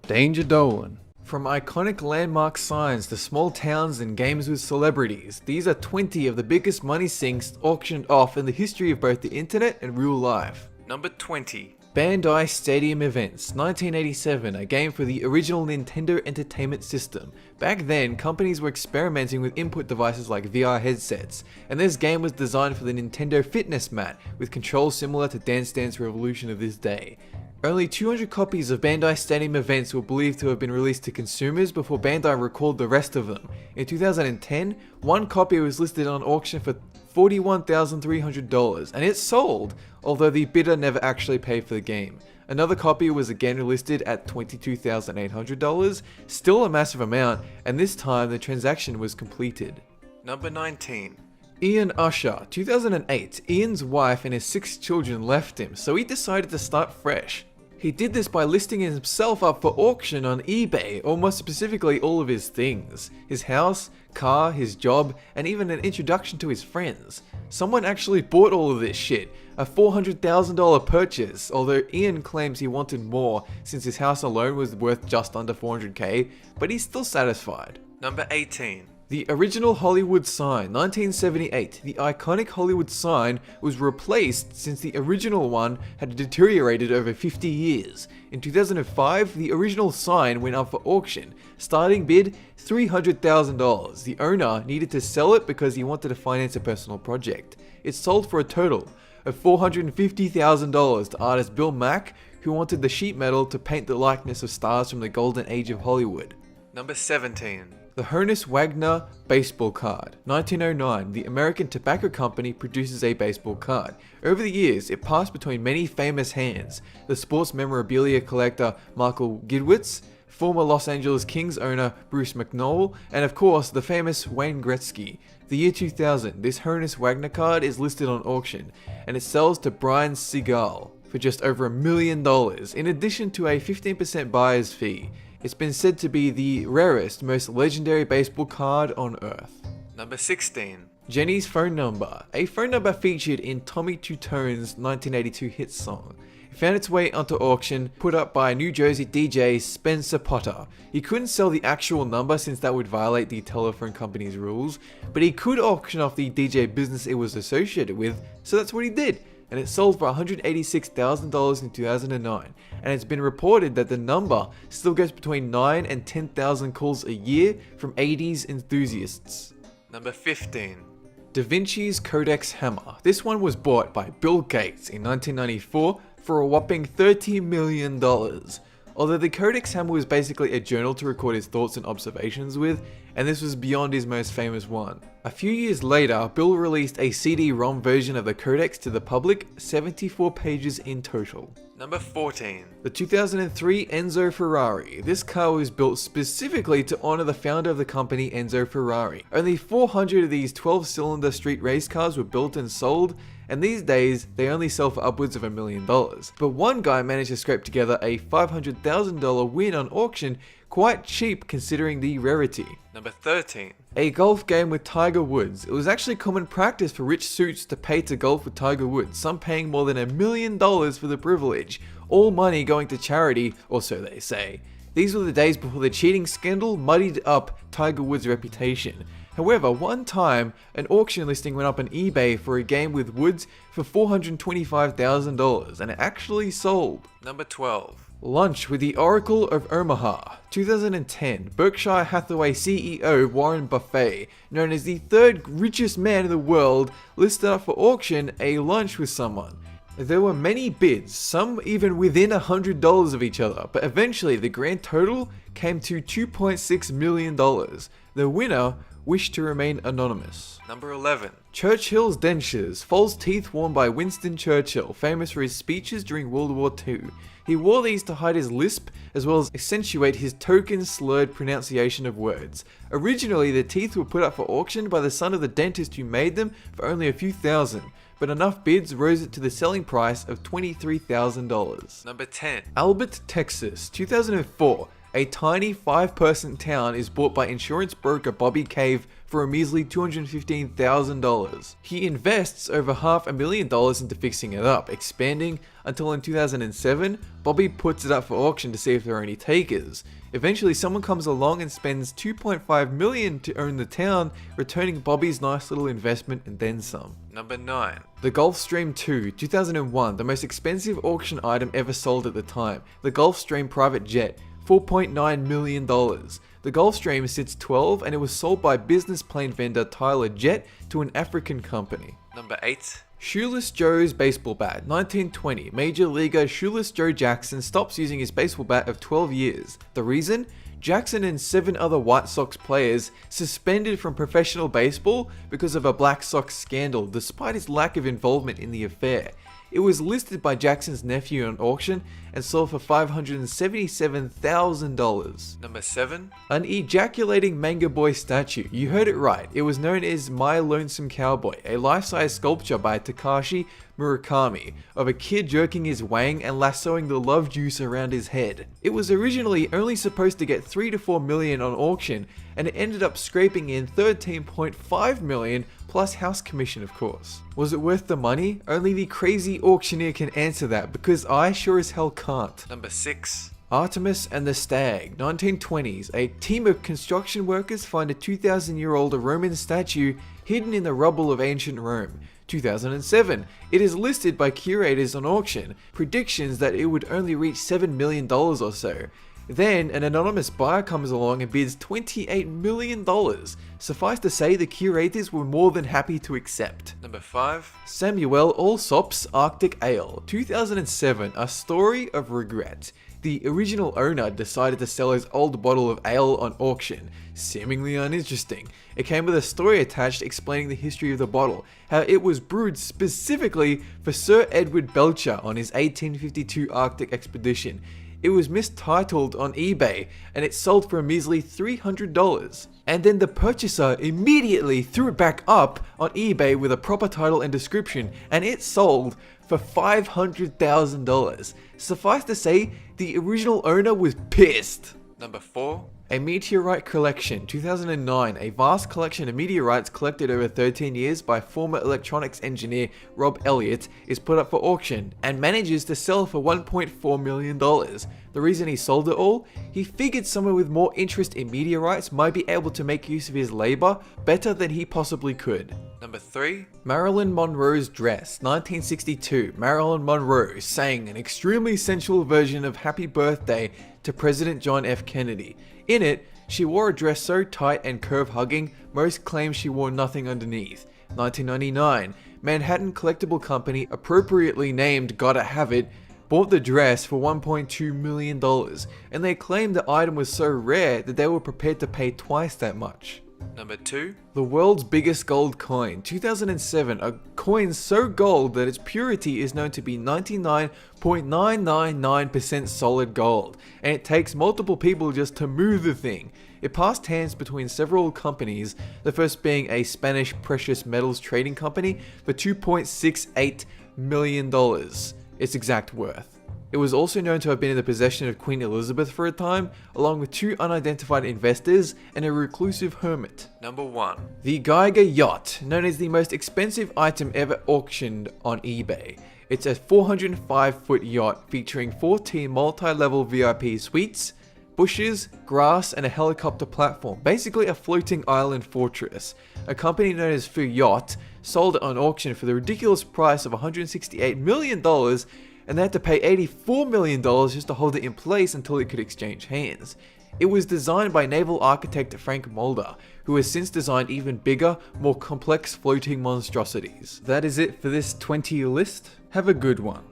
Danger Dolan. From iconic landmark signs to small towns and games with celebrities, these are 20 of the biggest money sinks auctioned off in the history of both the internet and real life. Number 20. Bandai Stadium Events, 1987, a game for the original Nintendo Entertainment System. Back then, companies were experimenting with input devices like VR headsets, and this game was designed for the Nintendo Fitness Mat, with controls similar to Dance Dance Revolution of this day. Only 200 copies of Bandai Stadium Events were believed to have been released to consumers before Bandai recalled the rest of them. In 2010, one copy was listed on auction for $41,300 and it sold, although the bidder never actually paid for the game. Another copy was again listed at $22,800, still a massive amount, and this time the transaction was completed. Number 19. Ian Usher, 2008, Ian's wife and his 6 children left him, so he decided to start fresh. He did this by listing himself up for auction on eBay, or more specifically all of his things. His house, car, his job, and even an introduction to his friends. Someone actually bought all of this shit, a $400,000 purchase, although Ian claims he wanted more since his house alone was worth just under $400k, but he's still satisfied. Number 18. The original Hollywood sign, 1978. The iconic Hollywood sign was replaced since the original one had deteriorated over 50 years. In 2005, the original sign went up for auction. Starting bid, $300,000. The owner needed to sell it because he wanted to finance a personal project. It sold for a total of $450,000 to artist Bill Mack, who wanted the sheet metal to paint the likeness of stars from the golden age of Hollywood. Number 17. The Honus Wagner baseball card. 1909, the American Tobacco Company produces a baseball card. Over the years, it passed between many famous hands. The sports memorabilia collector Michael Gidwitz, former Los Angeles Kings owner Bruce McNall, and of course the famous Wayne Gretzky. The year 2000, this Honus Wagner card is listed on auction, and it sells to Brian Seagal for just over $1 million, in addition to a 15% buyer's fee. It's been said to be the rarest, most legendary baseball card on Earth. Number 16. Jenny's phone number. A phone number featured in Tommy Two-Tone's 1982 hit song. It found its way onto auction, put up by New Jersey DJ Spencer Potter. He couldn't sell the actual number since that would violate the telephone company's rules, but he could auction off the DJ business it was associated with, so that's what he did. And it sold for $186,000 in 2009, and it's been reported that the number still gets between 9 and 10,000 calls a year from 80s enthusiasts. Number 15. Da Vinci's Codex Hammer. This one was bought by Bill Gates in 1994 for a whopping $30 million. Although the Codex Hammer was basically a journal to record his thoughts and observations with, and this was beyond his most famous one. A few years later, Bill released a CD-ROM version of the Codex to the public, 74 pages in total. Number 14. The 2003 Enzo Ferrari. This car was built specifically to honor the founder of the company, Enzo Ferrari. Only 400 of these 12-cylinder street race cars were built and sold, and these days, they only sell for upwards of $1 million. But one guy managed to scrape together a $500,000 win on auction, quite cheap considering the rarity. Number 13. A golf game with Tiger Woods. It was actually common practice for rich suits to pay to golf with Tiger Woods, some paying more than $1 million for the privilege. All money going to charity, or so they say. These were the days before the cheating scandal muddied up Tiger Woods' reputation. However, one time, an auction listing went up on eBay for a game with Woods for $425,000, and it actually sold. Number 12. Lunch with the Oracle of Omaha. 2010, Berkshire Hathaway CEO Warren Buffett, known as the third richest man in the world, listed up for auction a lunch with someone. There were many bids, some even within $100 of each other, but eventually the grand total came to $2.6 million. The winner wished to remain anonymous. Number 11. Churchill's dentures, false teeth worn by Winston Churchill, famous for his speeches during World War II. He wore these to hide his lisp, as well as accentuate his token slurred pronunciation of words. Originally, the teeth were put up for auction by the son of the dentist who made them for only a few thousand, but enough bids rose it to the selling price of $23,000. Number 10. Albert, Texas, 2004. A tiny 5-person town is bought by insurance broker Bobby Cave for a measly $215,000. He invests over $500,000 into fixing it up, expanding until in 2007, Bobby puts it up for auction to see if there are any takers. Eventually, someone comes along and spends $2.5 million to own the town, returning Bobby's nice little investment and then some. Number 9. The Gulfstream II, 2001, the most expensive auction item ever sold at the time. The Gulfstream private jet, $4.9 million. The Gulfstream sits 12 and it was sold by business plane vendor Tyler Jet to an African company. Number 8. Shoeless Joe's baseball bat, 1920. Major leaguer Shoeless Joe Jackson stops using his baseball bat of 12 years. The reason? Jackson and 7 other White Sox players suspended from professional baseball because of a Black Sox scandal, despite his lack of involvement in the affair. It was listed by Jackson's nephew on auction and sold for $577,000. Number 7. An ejaculating manga boy statue. You heard it right. It was known as My Lonesome Cowboy, a life-size sculpture by Takashi Murakami of a kid jerking his wang and lassoing the love juice around his head. It was originally only supposed to get 3 to 4 million on auction, and it ended up scraping in 13.5 million plus house commission, of course. Was it worth the money? Only the crazy auctioneer can answer that, because I sure as hell can't. Number 6. Artemis and the Stag, 1920s. A team of construction workers find a 2,000-year-old Roman statue hidden in the rubble of ancient Rome. 2007. It is listed by curators on auction, predictions that it would only reach $7 million or so. Then, an anonymous buyer comes along and bids $28 million. Suffice to say, the curators were more than happy to accept. Number 5. Samuel Allsop's Arctic Ale, 2007, a story of regret. The original owner decided to sell his old bottle of ale on auction. Seemingly uninteresting. It came with a story attached explaining the history of the bottle, how it was brewed specifically for Sir Edward Belcher on his 1852 Arctic expedition. It was mistitled on eBay and it sold for a measly $300. And then the purchaser immediately threw it back up on eBay with a proper title and description, and it sold for $500,000. Suffice to say, the original owner was pissed. Number 4. A Meteorite Collection, 2009. A vast collection of meteorites collected over 13 years by former electronics engineer Rob Elliott is put up for auction and manages to sell for $1.4 million. The reason he sold it all? He figured someone with more interest in meteorites might be able to make use of his labor better than he possibly could. Number 3. Marilyn Monroe's Dress, 1962. Marilyn Monroe sang an extremely sensual version of Happy Birthday to President John F. Kennedy. In it, she wore a dress so tight and curve-hugging, most claim she wore nothing underneath. 1999, Manhattan collectible company, appropriately named Gotta Have It, bought the dress for $1.2 million, and they claimed the item was so rare that they were prepared to pay twice that much. Number 2. The world's biggest gold coin, 2007, a coin so gold that its purity is known to be 99.999% solid gold, and it takes multiple people just to move the thing. It passed hands between several companies, the first being a Spanish precious metals trading company for $2.68 million, its exact worth. It was also known to have been in the possession of Queen Elizabeth for a time, along with 2 unidentified investors and a reclusive hermit. Number 1. The Geiger Yacht, known as the most expensive item ever auctioned on eBay. It's a 405-foot yacht featuring 14 multi-level VIP suites, bushes, grass, and a helicopter platform, basically a floating island fortress. A company known as Fu Yacht sold it on auction for the ridiculous price of $168 million, and they had to pay $84 million just to hold it in place until it could exchange hands. It was designed by naval architect Frank Mulder, who has since designed even bigger, more complex floating monstrosities. That is it for this 20 list. Have a good one.